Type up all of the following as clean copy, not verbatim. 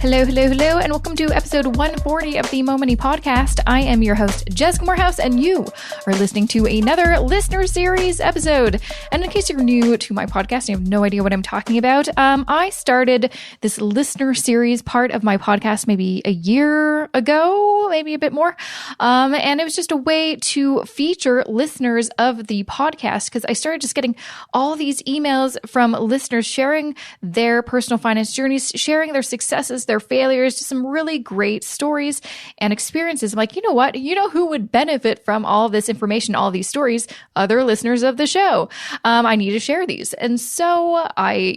Hello, and welcome to episode 140 of the Mo Money Podcast. I am your host, Jessica Morehouse, and you are listening to another listener series episode. And in case you're new to my podcast and you have no idea what I'm talking about, I started this listener series part of my podcast maybe a year ago, maybe a bit more. And it was just a way to feature listeners of the podcast because I started just getting all these emails from listeners sharing their personal finance journeys, sharing their successes, their failures, just some really great stories and experiences. I'm like, you know what? You know who would benefit from all this information, all these stories? Other listeners of the show. I need to share these. And so I,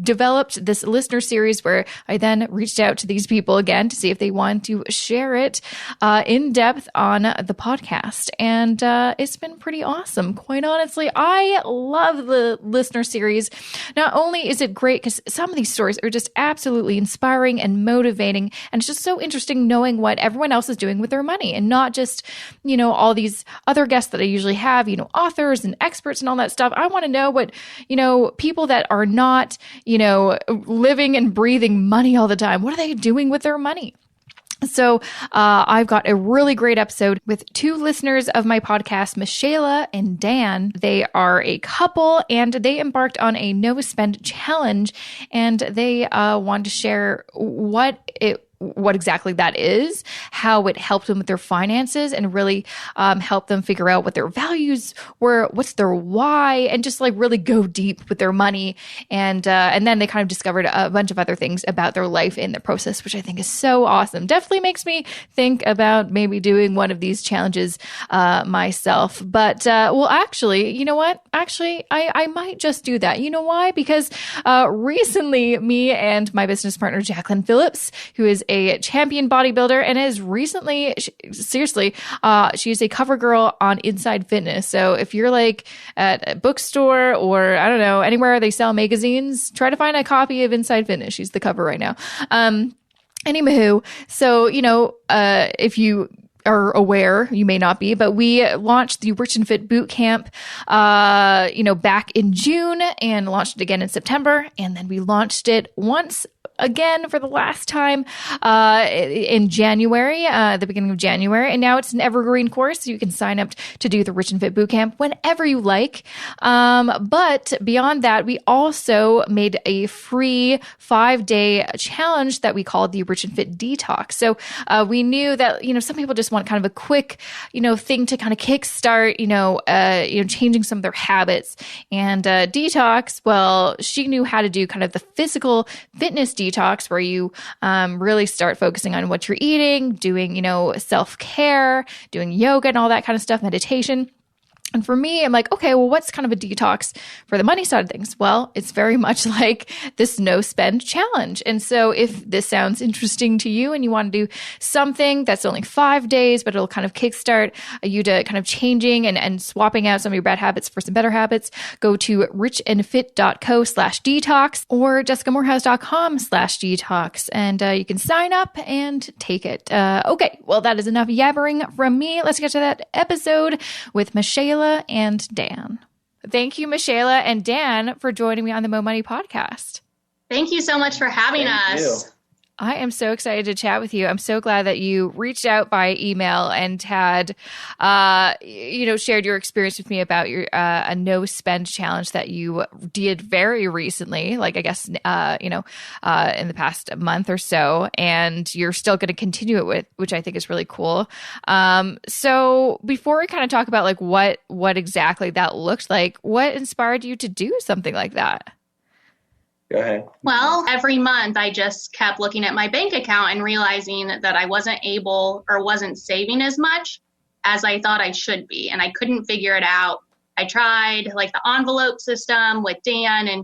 developed this listener series where I then reached out to these people again to see if they want to share it in depth on the podcast. And it's been pretty awesome. Quite honestly, I love the listener series. Not only is it great because some of these stories are just absolutely inspiring and motivating. And it's just so interesting knowing what everyone else is doing with their money and not just, all these other guests that I usually have, authors and experts and all that stuff. I want to know what, people that are not, living and breathing money all the time. What are they doing with their money? So I've got a really great episode with two listeners of my podcast, Michaela and Dan. They are a couple and they embarked on a no spend challenge, and they want to share what exactly that is, how it helped them with their finances, and really help them figure out what their values were, what's their why, and just like really go deep with their money. And then they kind of discovered a bunch of other things about their life in the process, which I think is so awesome. Definitely makes me think about maybe doing one of these challenges myself. But actually, you know what? Actually, I might just do that. You know why? Because recently, me and my business partner, Jacqueline Phillips, who is a champion bodybuilder and is recently, she's a cover girl on Inside Fitness. So if you're like at a bookstore or I don't know, anywhere they sell magazines, try to find a copy of Inside Fitness. She's the cover right now. Anywho, so, if you are aware, you may not be, but we launched the Rich and Fit Boot Camp, back in June and launched it again in September. And then we launched it once again for the last time in January, the beginning of January. And now it's an evergreen course. So you can sign up to do the Rich and Fit Bootcamp whenever you like. But beyond that, we also made a free 5-day challenge that we called the Rich and Fit Detox. So we knew that, some people just want kind of a quick, thing to kind of kickstart, changing some of their habits. And detox, well, she knew how to do kind of the physical fitness detox where you really start focusing on what you're eating, doing, self-care, doing yoga and all that kind of stuff, meditation. And for me, I'm like, okay, well, what's kind of a detox for the money side of things? Well, it's very much like this no spend challenge. And so if this sounds interesting to you and you want to do something that's only 5 days, but it'll kind of kickstart you to kind of changing and swapping out some of your bad habits for some better habits, go to richandfit.co/detox or jessicamorehouse.com/detox. And you can sign up and take it. Okay, well, that is enough yabbering from me. Let's get to that episode with Michaela and Dan. Thank you, Michaela and Dan, for joining me on the Mo Money Podcast. Thank you so much for having us. I am so excited to chat with you. I'm so glad that you reached out by email and had, shared your experience with me about your a no spend challenge that you did very recently, like I guess, in the past month or so, and you're still going to continue it with, which I think is really cool. So before we kind of talk about like what exactly that looked like, what inspired you to do something like that? Go ahead. Well, every month I just kept looking at my bank account and realizing that I wasn't able or wasn't saving as much as I thought I should be. And I couldn't figure it out. I tried like the envelope system with Dan, and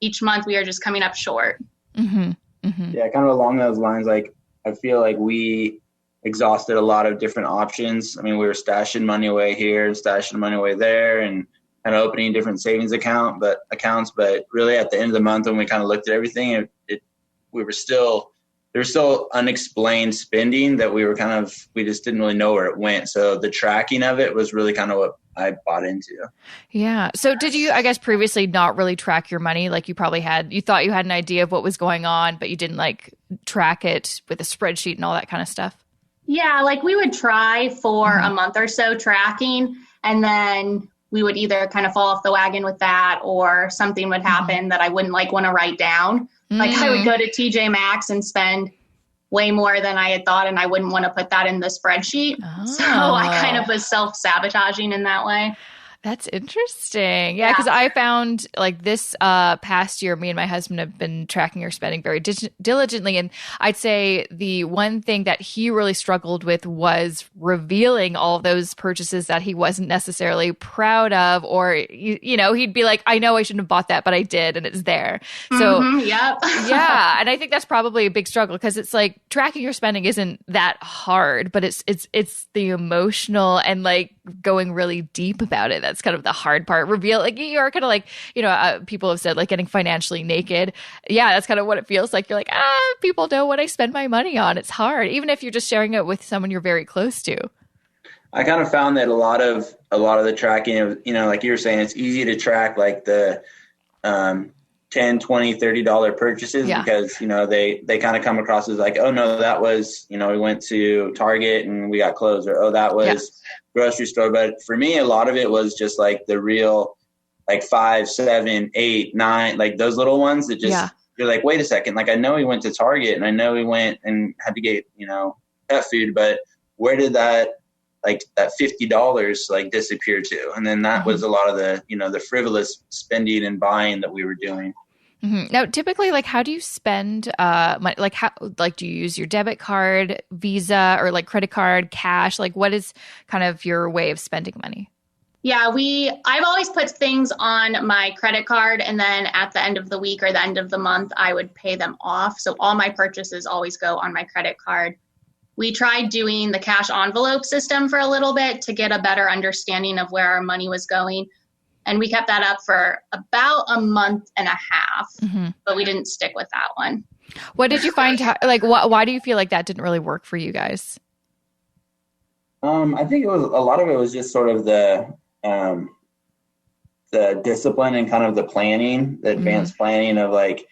each month we are just coming up short. Mm-hmm. Mm-hmm. Yeah, kind of along those lines, like I feel like we exhausted a lot of different options. I mean, we were stashing money away here, stashing money away there, and kind of opening different savings accounts, but really at the end of the month when we kind of looked at everything, we were still there's still unexplained spending that we just didn't really know where it went. So the tracking of it was really kind of what I bought into. Yeah. So did you, I guess, previously not really track your money? Like you thought you had an idea of what was going on, but you didn't like track it with a spreadsheet and all that kind of stuff? Yeah. Like we would try for a month or so tracking, and then we would either kind of fall off the wagon with that, or something would happen that I wouldn't like want to write down. Like I would go to TJ Maxx and spend way more than I had thought, and I wouldn't want to put that in the spreadsheet. So I kind of was self-sabotaging in that way. That's interesting. Yeah, because I found like this past year, me and my husband have been tracking our spending very diligently. And I'd say the one thing that he really struggled with was revealing all those purchases that he wasn't necessarily proud of, or, he'd be like, I know I shouldn't have bought that, but I did, and it's there. So, yeah. And I think that's probably a big struggle, because it's like tracking your spending isn't that hard, but it's the emotional and like going really deep about it. That's kind of the hard part. Reveal, like you are kind of like, people have said like getting financially naked. Yeah, that's kind of what it feels like. You're like, people know what I spend my money on. It's hard, even if you're just sharing it with someone you're very close to. I kind of found that a lot of the tracking of, like you were saying, it's easy to track like the $10, $20, $30 purchases because, they kind of come across as like, oh no, that was, we went to Target and we got clothes, or, oh, that was grocery store. But for me, a lot of it was just like the real, like 5, 7, 8, 9, like those little ones that just, you're like, wait a second. Like, I know we went to Target and I know we went and had to get, pet food, but where did that $50 like disappear to? And then that was a lot of the, the frivolous spending and buying that we were doing. Now, typically, like, how do you spend money? Like, do you use your debit card, Visa, or like credit card, cash? Like, what is kind of your way of spending money? Yeah, I've always put things on my credit card, and then at the end of the week or the end of the month, I would pay them off. So all my purchases always go on my credit card. We tried doing the cash envelope system for a little bit to get a better understanding of where our money was going. And we kept that up for about a month and a half, but we didn't stick with that one. What did you find? Why do you feel like that didn't really work for you guys? I think a lot of it was just sort of the discipline and kind of the planning, the advanced planning of like,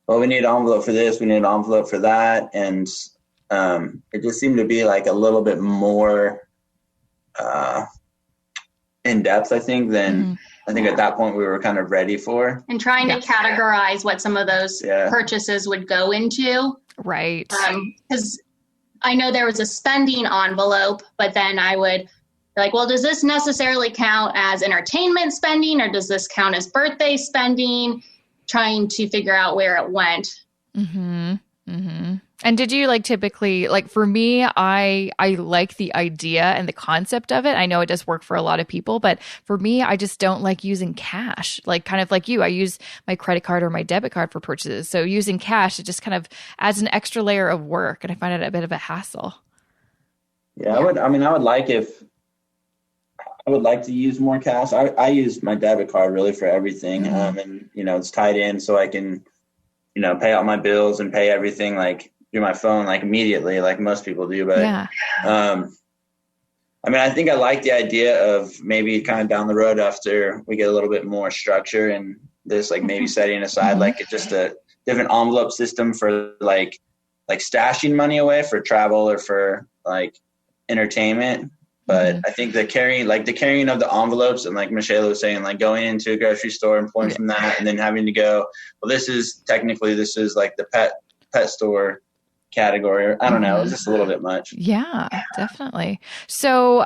well, we need an envelope for this, we need an envelope for that. And it just seemed to be like a little bit more in depth, I think, than I think at that point we were kind of ready for. And trying to categorize what some of those purchases would go into. Right. Because I know there was a spending envelope, but then I would be like, well, does this necessarily count as entertainment spending, or does this count as birthday spending? Trying to figure out where it went. And did you typically, for me, I like the idea and the concept of it. I know it does work for a lot of people, but for me, I just don't like using cash. Kind of like you, I use my credit card or my debit card for purchases. So using cash, it just kind of adds an extra layer of work, and I find it a bit of a hassle. Yeah, I would like to use more cash. I use my debit card really for everything. And it's tied in so I can, pay out my bills and pay everything through my phone, immediately, like most people do. But, I think I like the idea of maybe kind of down the road after we get a little bit more structure and this, maybe setting aside, just a different envelope system for like stashing money away for travel or for entertainment. But I think the carrying of the envelopes, and like Michelle was saying, going into a grocery store and pulling from that, and then having to go, well, this is like the pet store category. I don't know. It's just a little bit much. Yeah, definitely. So,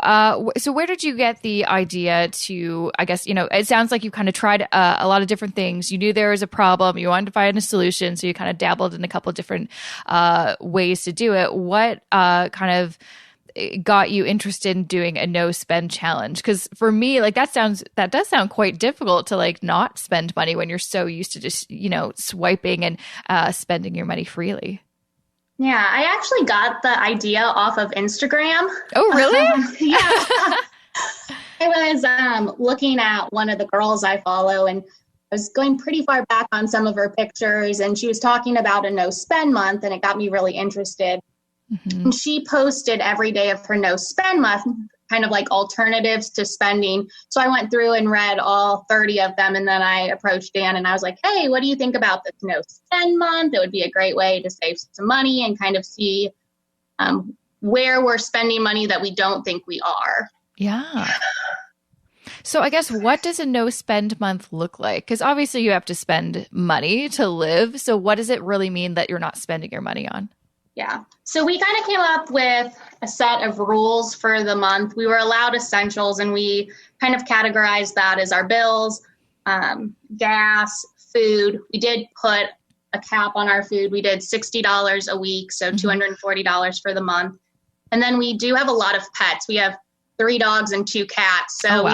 so where did you get the idea to, I guess, it sounds like you kind of tried a lot of different things. You knew there was a problem. You wanted to find a solution. So you kind of dabbled in a couple of different ways to do it. What kind of got you interested in doing a no spend challenge? Because for me, that does sound quite difficult to not spend money when you're so used to just swiping and spending your money freely. Yeah, I actually got the idea off of Instagram. Oh, really? Yeah. I was looking at one of the girls I follow, and I was going pretty far back on some of her pictures, and she was talking about a no spend month, and it got me really interested. Mm-hmm. And she posted every day of her no spend month, kind of like alternatives to spending. So I went through and read all 30 of them, and then I approached Dan and I was like, hey, what do you think about this no spend month? It would be a great way to save some money and kind of see where we're spending money that we don't think we are. Yeah. So I guess, what does a no spend month look like? Because obviously you have to spend money to live. So what does it really mean that you're not spending your money on? Yeah. So we kind of came up with a set of rules for the month. We were allowed essentials, and we kind of categorized that as our bills, gas, food. We did put a cap on our food. We did $60 a week, so $240 for the month. And then we do have a lot of pets. We have 3 dogs and 2 cats. So we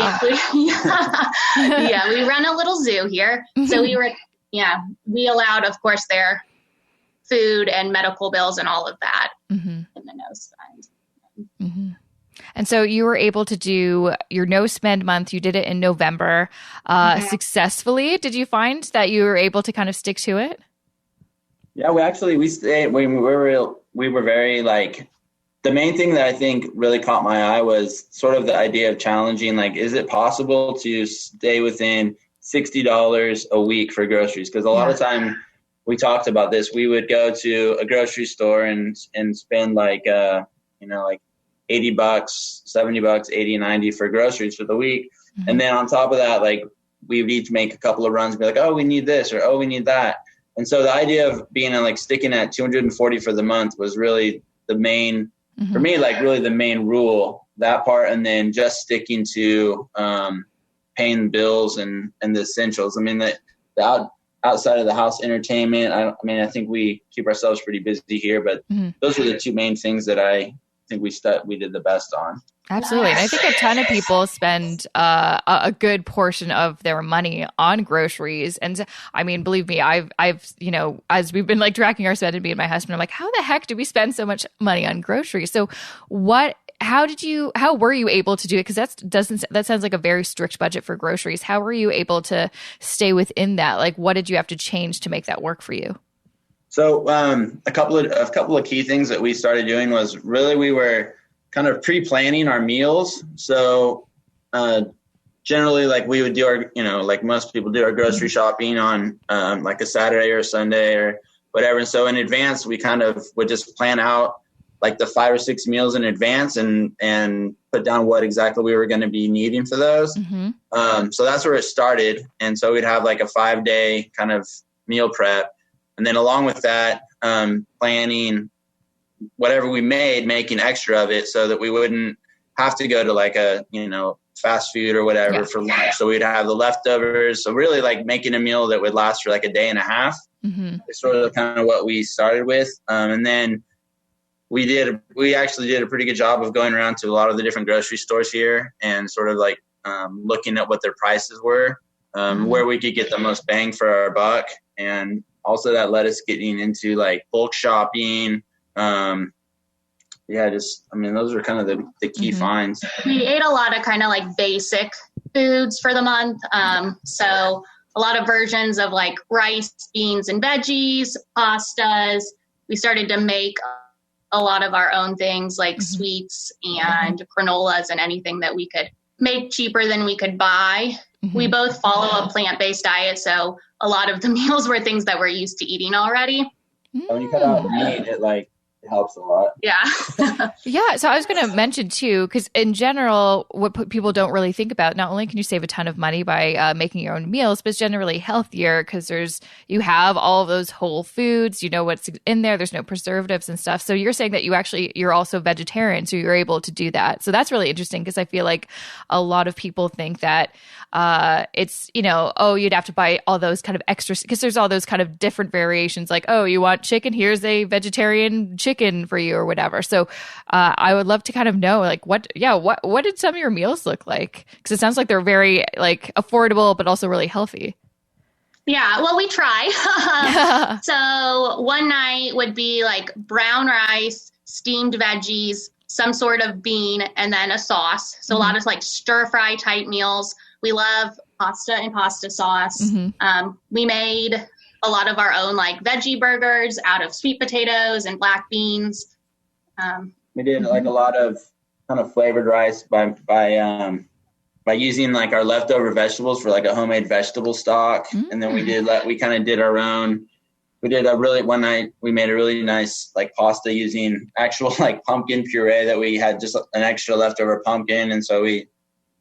run a little zoo here. So we allowed, of course, their food and medical bills and all of that in the no spend. Mm-hmm. And so you were able to do your no spend month. You did it in November successfully. Did you find that you were able to kind of stick to it? Yeah, we stayed. We were very like. The main thing that I think really caught my eye was sort of the idea of challenging, like, is it possible to stay within $60 a week for groceries? Because a lot of time we talked about this, we would go to a grocery store and spend like $80, $70, 80, 90 for groceries for the week. Mm-hmm. And then on top of that, like, we would each make a couple of runs and be like, oh, we need this, or, oh, we need that. And so the idea of sticking at 240 for the month was really the main, for me, like really the main rule, that part. And then just sticking to paying bills and the essentials. I mean, the outside of the house entertainment, I think we keep ourselves pretty busy here, but those were the 2 main things that I think we did the best on. Absolutely. And I think a ton of people spend a good portion of their money on groceries. And I mean, believe me, I've as we've been like tracking our spending, me and my husband, I'm like, how the heck do we spend so much money on groceries? So how were you able to do it? Because that sounds like a very strict budget for groceries. How were you able to stay within that? Like, what did you have to change to make that work for you? So a couple of key things that we started doing was really we were kind of pre-planning our meals. So generally, like, we would do our, like most people do, our grocery shopping on like a Saturday or a Sunday or whatever. And so in advance, we kind of would just plan out like the 5 or 6 meals in advance and put down what exactly we were going to be needing for those. So that's where it started. And so we'd have like a 5-day kind of meal prep. And then along with that, planning whatever we made, making extra of it so that we wouldn't have to go to like a, fast food or whatever for lunch. So we'd have the leftovers. So really like making a meal that would last for like a day and a half. It's sort of kind of what we started with. And then we actually did a pretty good job of going around to a lot of the different grocery stores here and sort of like looking at what their prices were, where we could get the most bang for our buck. And also that led us getting into like bulk shopping. Those are kind of the key finds. We ate a lot of kind of like basic foods for the month. So a lot of versions of like rice, beans, and veggies, pastas. We started to make a lot of our own things like sweets and granolas and anything that we could make cheaper than we could buy. We both follow a plant-based diet, so a lot of the meals were things that we're used to eating already. When you cut out the meat, it helps a lot. Yeah. Yeah. So I was going to mention too, because in general, what people don't really think about, not only can you save a ton of money by making your own meals, but it's generally healthier because you have all of those whole foods, you know what's in there. There's no preservatives and stuff. So you're saying that you're also vegetarian, so you're able to do that. So that's really interesting because I feel like a lot of people think that it's, you'd have to buy all those kind of extras because there's all those kind of different variations like, oh, you want chicken? Here's a vegetarian chicken for you or whatever. So I would love to kind of know like what did some of your meals look like? Because it sounds like they're very like affordable, but also really healthy. Yeah, well, we try. So one night would be like brown rice, steamed veggies, some sort of bean, and then a sauce. So a lot of like stir fry type meals. We love pasta and pasta sauce. We made a lot of our own like veggie burgers out of sweet potatoes and black beans. We did like a lot of kind of flavored rice by using like our leftover vegetables for like a homemade vegetable stock. And then we kind of did our own. We did one night we made a really nice like pasta using actual like pumpkin puree that we had just an extra leftover pumpkin. And so we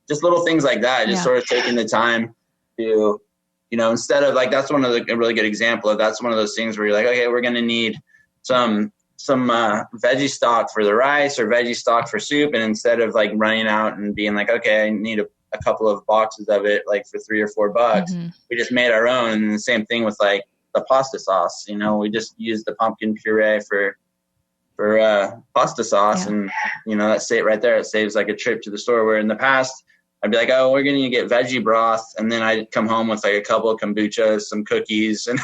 just little things like that, just sort of taking the time to, instead of like, that's a really good example of, that's one of those things where you're like, okay, we're going to need some veggie stock for the rice or veggie stock for soup. And instead of like running out and being like, okay, I need a couple of boxes of it, like for $3 or $4, we just made our own. And the same thing with like the pasta sauce, we just used the pumpkin puree for pasta sauce. And, that's it right there. It saves like a trip to the store, where in the past I'd be like, oh, we're going to get veggie broth. And then I'd come home with like a couple of kombuchas, some cookies, and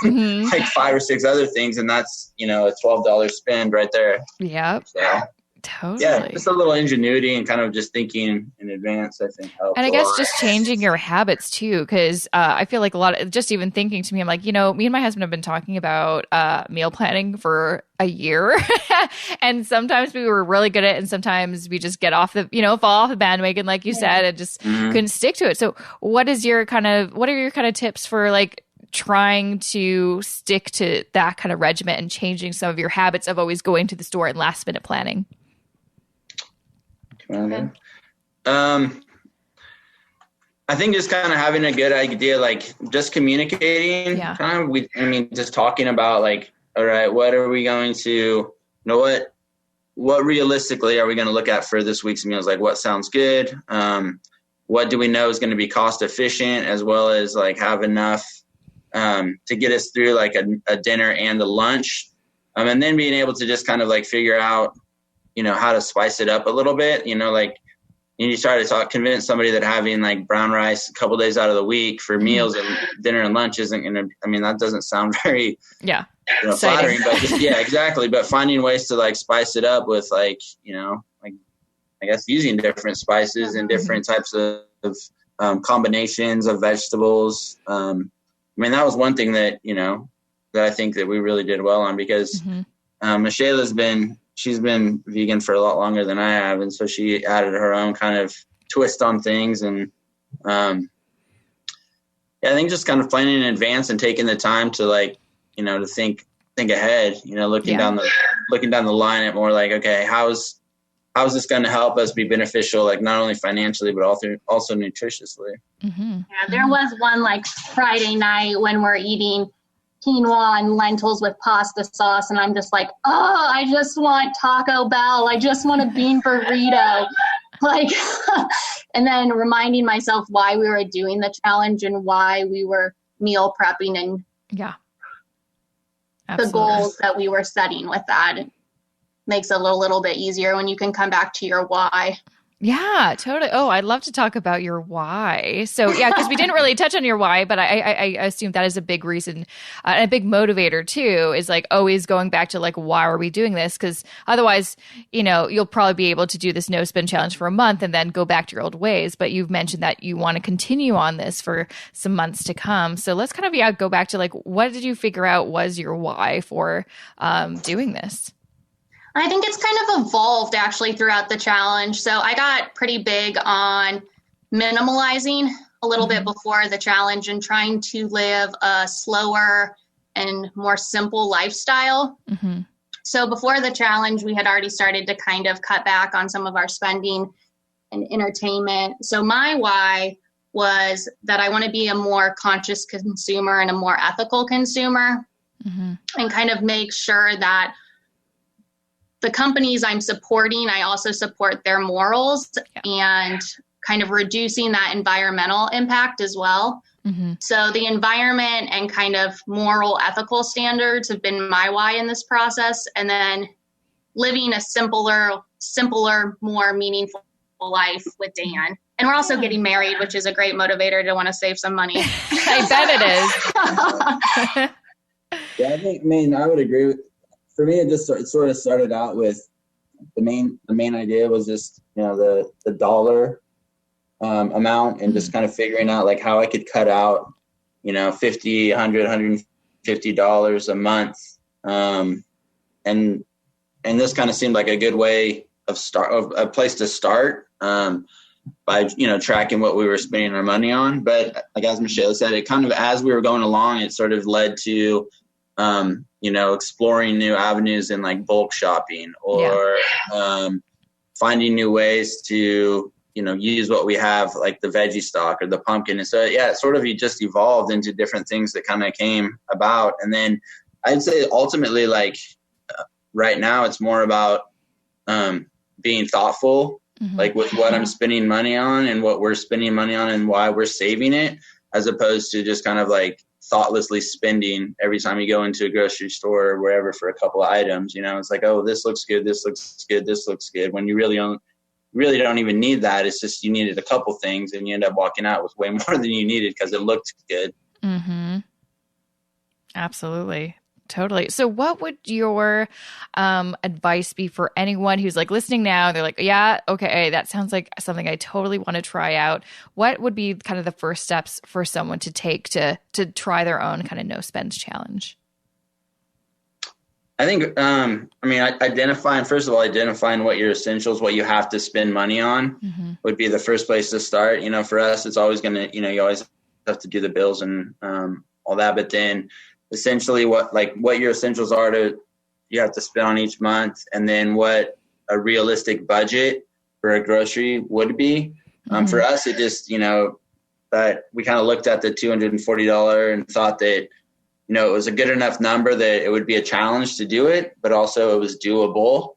like 5 or 6 other things. And that's, a $12 spend right there. Yep. So, totally. Yeah, just a little ingenuity and kind of just thinking in advance, I think, helps. And I guess just changing your habits too, because I feel like a lot of, just even thinking to me, I'm like, me and my husband have been talking about meal planning for a year. And sometimes we were really good at it, and sometimes we just get off the, fall off the bandwagon, like you said, and just couldn't stick to it. So what are your kind of tips for like trying to stick to that kind of regimen and changing some of your habits of always going to the store and last minute planning? I think just kind of having a good idea, like just communicating, just talking about like, all right, what are we going to, what realistically are we going to look at for this week's meals? Like what sounds good? What do we know is going to be cost efficient, as well as like have enough to get us through like a dinner and a lunch. And then being able to just kind of like figure out, how to spice it up a little bit, like you try to convince somebody that having like brown rice a couple days out of the week for meals and dinner and lunch isn't going to, that doesn't sound very, flattering, but just, exactly. But finding ways to like spice it up with like, like I guess using different spices and different types of combinations of vegetables. That was one thing that, that I think that we really did well on, because Michela's she's been vegan for a lot longer than I have. And so she added her own kind of twist on things. And I think just kind of planning in advance and taking the time to like, to think ahead, looking down the line at more like, okay, how's this going to help us be beneficial, like not only financially, but also nutritiously. Yeah, there was one like Friday night when we're eating quinoa and lentils with pasta sauce, and I'm just like, oh, I just want Taco Bell. I just want a bean burrito. Like, and then reminding myself why we were doing the challenge and why we were meal prepping and the goals that we were setting with that. It makes it a little bit easier when you can come back to your why. Yeah, totally. Oh, I'd love to talk about your why. So because we didn't really touch on your why, but I assume that is a big reason, and a big motivator too, is like always going back to like, why are we doing this? Because otherwise, you'll probably be able to do this no spin challenge for a month and then go back to your old ways. But you've mentioned that you want to continue on this for some months to come. So let's kind of go back to like, what did you figure out was your why for doing this? I think it's kind of evolved actually throughout the challenge. So I got pretty big on minimalizing a little bit before the challenge and trying to live a slower and more simple lifestyle. So before the challenge, we had already started to kind of cut back on some of our spending and entertainment. So my why was that I want to be a more conscious consumer and a more ethical consumer, and kind of make sure that the companies I'm supporting, I also support their morals and kind of reducing that environmental impact as well. So the environment and kind of moral, ethical standards have been my why in this process. And then living a simpler, more meaningful life with Dan. And we're also getting married, which is a great motivator to want to save some money. I bet it is. Yeah, I would agree with. For me, it sort of started out with the main idea was just, the dollar amount, and just kind of figuring out like how I could cut out, $50, $100, $150 a month. And this kind of seemed like a good way of a place to start, by, tracking what we were spending our money on. But like, as Michelle said, it kind of, as we were going along, it sort of led to, exploring new avenues in like bulk shopping, or, finding new ways to, use what we have, like the veggie stock or the pumpkin. And so, it sort of just evolved into different things that kind of came about. And then I'd say ultimately, like, right now it's more about, being thoughtful, like with what I'm spending money on and what we're spending money on and why we're saving it, as opposed to just kind of like thoughtlessly spending every time you go into a grocery store or wherever for a couple of items. It's like, oh, this looks good, this looks good, this looks good, when you really don't even need that. It's just you needed a couple things and you end up walking out with way more than you needed because it looked good. Absolutely. Totally. So what would your advice be for anyone who's like listening now and they're like, yeah, okay, that sounds like something I totally want to try out. What would be kind of the first steps for someone to take to try their own kind of no spends challenge? I think, identifying what your essentials, what you have to spend money on would be the first place to start. For us, it's always going to, you always have to do the bills and all that. But then essentially what your essentials are you have to spend on each month, and then what a realistic budget for a grocery would be. For us, it just, that we kind of looked at the $240 and thought that, it was a good enough number that it would be a challenge to do it, but also it was doable.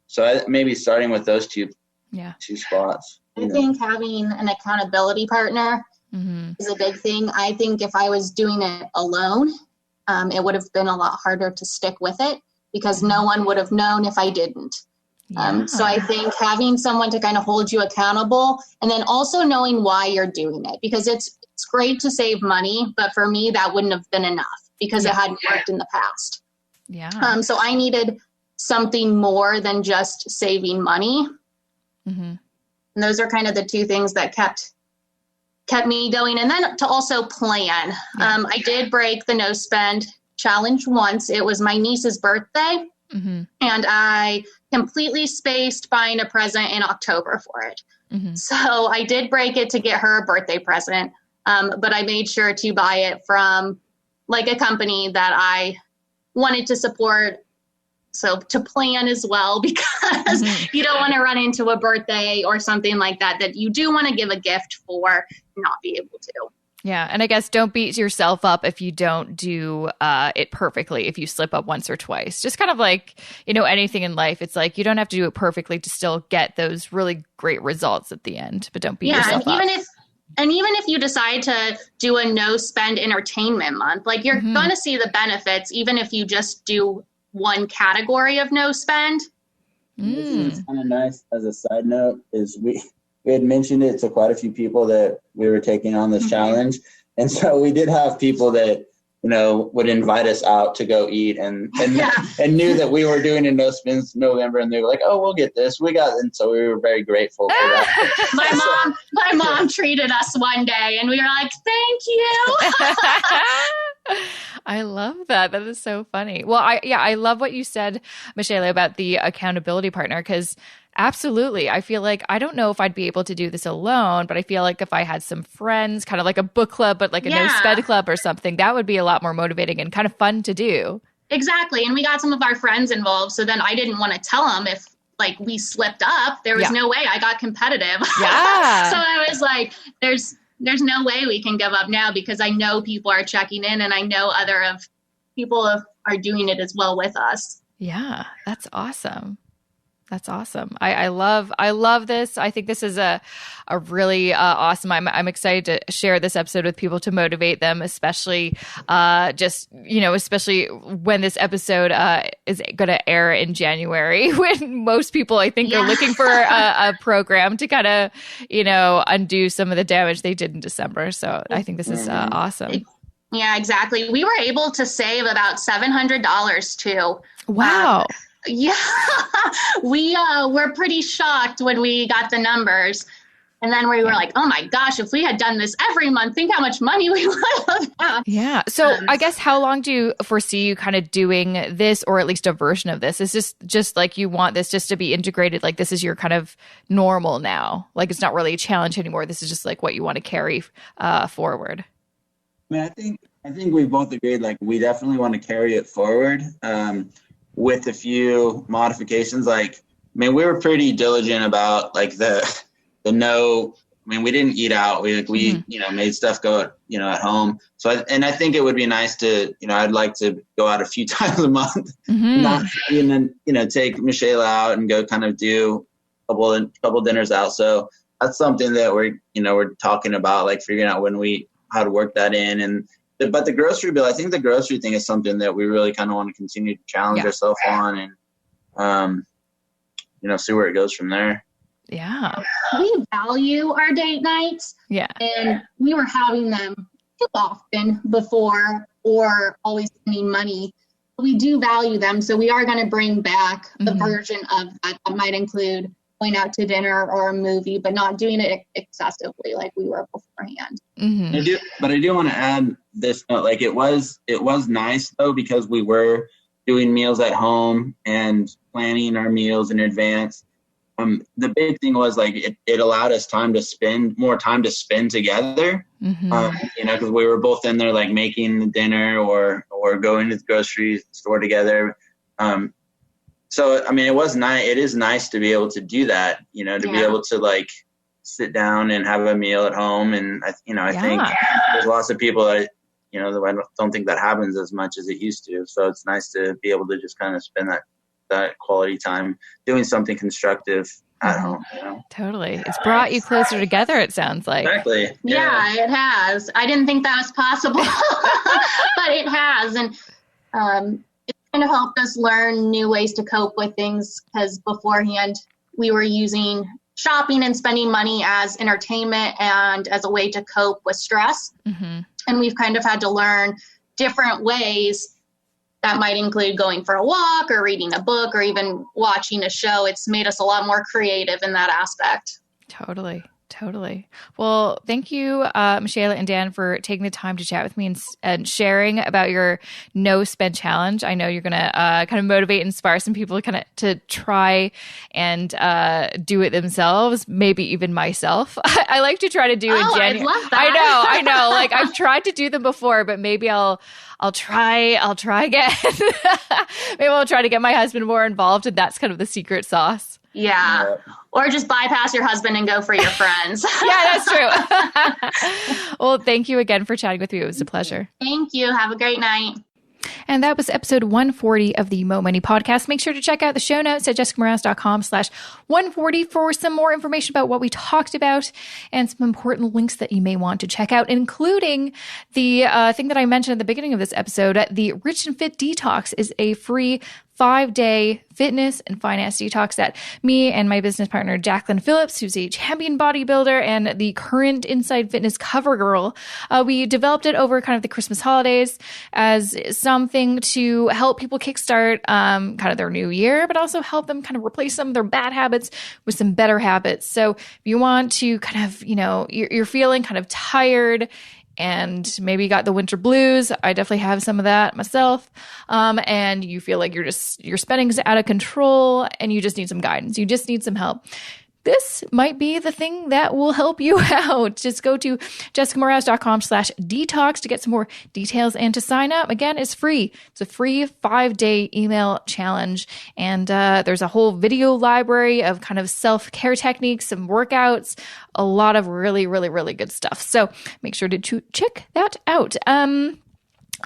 So maybe starting with those two spots. I think having an accountability partner is a big thing. I think if I was doing it alone, it would have been a lot harder to stick with it because no one would have known if I didn't. So I think having someone to kind of hold you accountable, and then also knowing why you're doing it, because it's great to save money, but for me, that wouldn't have been enough because it hadn't worked in the past. So I needed something more than just saving money. And those are kind of the two things that kept me going. And then to also plan. I did break the no spend challenge once. It was my niece's birthday. And I completely spaced buying a present in October for it. So I did break it to get her a birthday present. But I made sure to buy it from like a company that I wanted to support. So to plan as well, because you don't want to run into a birthday or something like that you do want to give a gift for, not be able to. Yeah. And I guess don't beat yourself up if you don't do it perfectly, if you slip up once or twice. Just kind of like, anything in life. It's like you don't have to do it perfectly to still get those really great results at the end, but don't beat yourself up. And even if you decide to do a no spend entertainment month, like you're going to see the benefits, even if you just do one category of no spend. It's kind of nice as a side note is we had mentioned it to quite a few people that we were taking on this challenge. And so we did have people that, would invite us out to go eat and knew that we were doing a no spends November, and they were like, oh, we'll get this. And so we were very grateful for that. My mom treated us one day and we were like, thank you. I love that. That is so funny. Well, I love what you said, Michelle, about the accountability partner, because absolutely. I feel like I don't know if I'd be able to do this alone, but I feel like if I had some friends, kind of like a book club, but like a no spend club or something, that would be a lot more motivating and kind of fun to do. Exactly. And we got some of our friends involved. So then I didn't want to tell them if like we slipped up. There was no way. I got competitive. Yeah. So I was like, there's no way we can give up now, because I know people are checking in and I know other of people are doing it as well with us. Yeah, that's awesome. That's awesome. I love this. I think this is a really awesome. I'm excited to share this episode with people to motivate them, especially especially when this episode is going to air in January, when most people I think are looking for a program to kind of undo some of the damage they did in December. So I think this is awesome. Yeah, exactly. We were able to save about $700 too. Wow. Yeah, we were pretty shocked when we got the numbers. And then we were like, oh my gosh, if we had done this every month, think how much money we would have had. Yeah. So I guess how long do you foresee you kind of doing this, or at least a version of this? Is this just like you want this just to be integrated? Like this is your kind of normal now? Like it's not really a challenge anymore. This is just like what you want to carry forward. I mean, I think we both agreed, like we definitely want to carry it forward with a few modifications. Like, I mean, we were pretty diligent about like the no, I mean, we didn't eat out. We made stuff go, at home. So, I think it would be nice to, I'd like to go out a few times a month, not even, take Michelle out and go kind of do a couple dinners out. So that's something that we're talking about, like figuring out how to work that in. But the grocery bill, I think the grocery thing is something that we really kind of want to continue to challenge ourselves on and, see where it goes from there. Yeah. We value our date nights. Yeah. And we were having them too often before or always spending money. We do value them. So we are going to bring back the version of that might include going out to dinner or a movie, but not doing it excessively like we were beforehand. But I do want to add this note, like it was nice though, because we were doing meals at home and planning our meals in advance. The big thing was like it allowed us more time to spend together, because we were both in there like making the dinner or going to the grocery store together. So, I mean, it is nice to be able to do that, be able to like sit down and have a meal at home. And, I think there's lots of people that, I don't think that happens as much as it used to. So it's nice to be able to just kind of spend that quality time doing something constructive at home. Totally. It's brought you closer together, it sounds like. Exactly. Yeah, it has. I didn't think that was possible, but it has. And it's kind of helped us learn new ways to cope with things, because beforehand we were using shopping and spending money as entertainment and as a way to cope with stress. And we've kind of had to learn different ways. That might include going for a walk or reading a book or even watching a show. It's made us a lot more creative in that aspect. Totally. Well, thank you, Michelle and Dan, for taking the time to chat with me and sharing about your no spend challenge. I know you're going to kind of motivate and inspire some people to try and do it themselves, maybe even myself. I like to try to do in January. I love that. I know. Like I've tried to do them before, but maybe I'll try again. Maybe I'll try to get my husband more involved, and that's kind of the secret sauce. Yeah. Or just bypass your husband and go for your friends. Yeah, that's true. Well, thank you again for chatting with me. It was a pleasure. Thank you. Have a great night. And that was episode 140 of the Mo Money Podcast. Make sure to check out the show notes at jessicamorales.com/140 for some more information about what we talked about and some important links that you may want to check out, including the thing that I mentioned at the beginning of this episode. The Rich and Fit Detox is a free 5-day fitness and finance detox that me and my business partner, Jacqueline Phillips, who's a champion bodybuilder and the current Inside Fitness cover girl, we developed it over kind of the Christmas holidays as something to help people kickstart kind of their new year, but also help them kind of replace some of their bad habits with some better habits. So if you want to kind of, you're feeling kind of tired and maybe you got the winter blues. I definitely have some of that myself. And you feel like your spending is out of control and you just need some guidance. You just need some help. This might be the thing that will help you out. Just go to jessicamorales.com/detox to get some more details and to sign up. Again, it's free. It's a free 5-day email challenge. And there's a whole video library of kind of self-care techniques, some workouts, a lot of really, really, really good stuff. So make sure to check that out.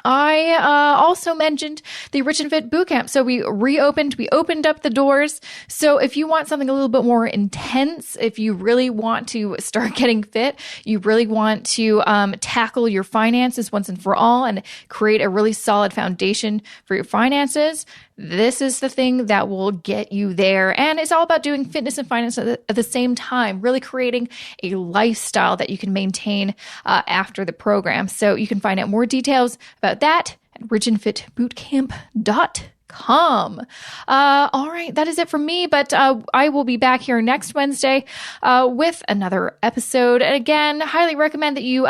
I also mentioned the Rich and Fit Bootcamp. So we opened up the doors. So if you want something a little bit more intense, if you really want to start getting fit, you really want to tackle your finances once and for all and create a really solid foundation for your finances, this is the thing that will get you there. And it's all about doing fitness and finance at the same time, really creating a lifestyle that you can maintain after the program. So you can find out more details about that at richandfitbootcamp.com. All right, that is it from me, but I will be back here next Wednesday with another episode. And again, highly recommend that you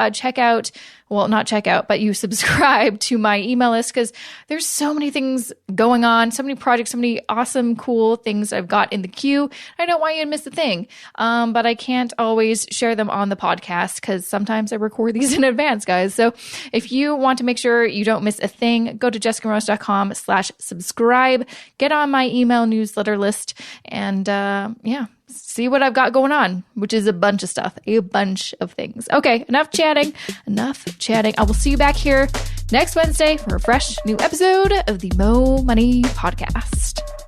you subscribe to my email list, because there's so many things going on, so many projects, so many awesome, cool things I've got in the queue. I don't want you to miss a thing, but I can't always share them on the podcast because sometimes I record these in advance, guys. So if you want to make sure you don't miss a thing, go to jessicamorose.com/subscribe, get on my email newsletter list, and see what I've got going on, which is a bunch of stuff, a bunch of things. Okay, enough chatting. I will see you back here next Wednesday for a fresh new episode of the Mo Money Podcast.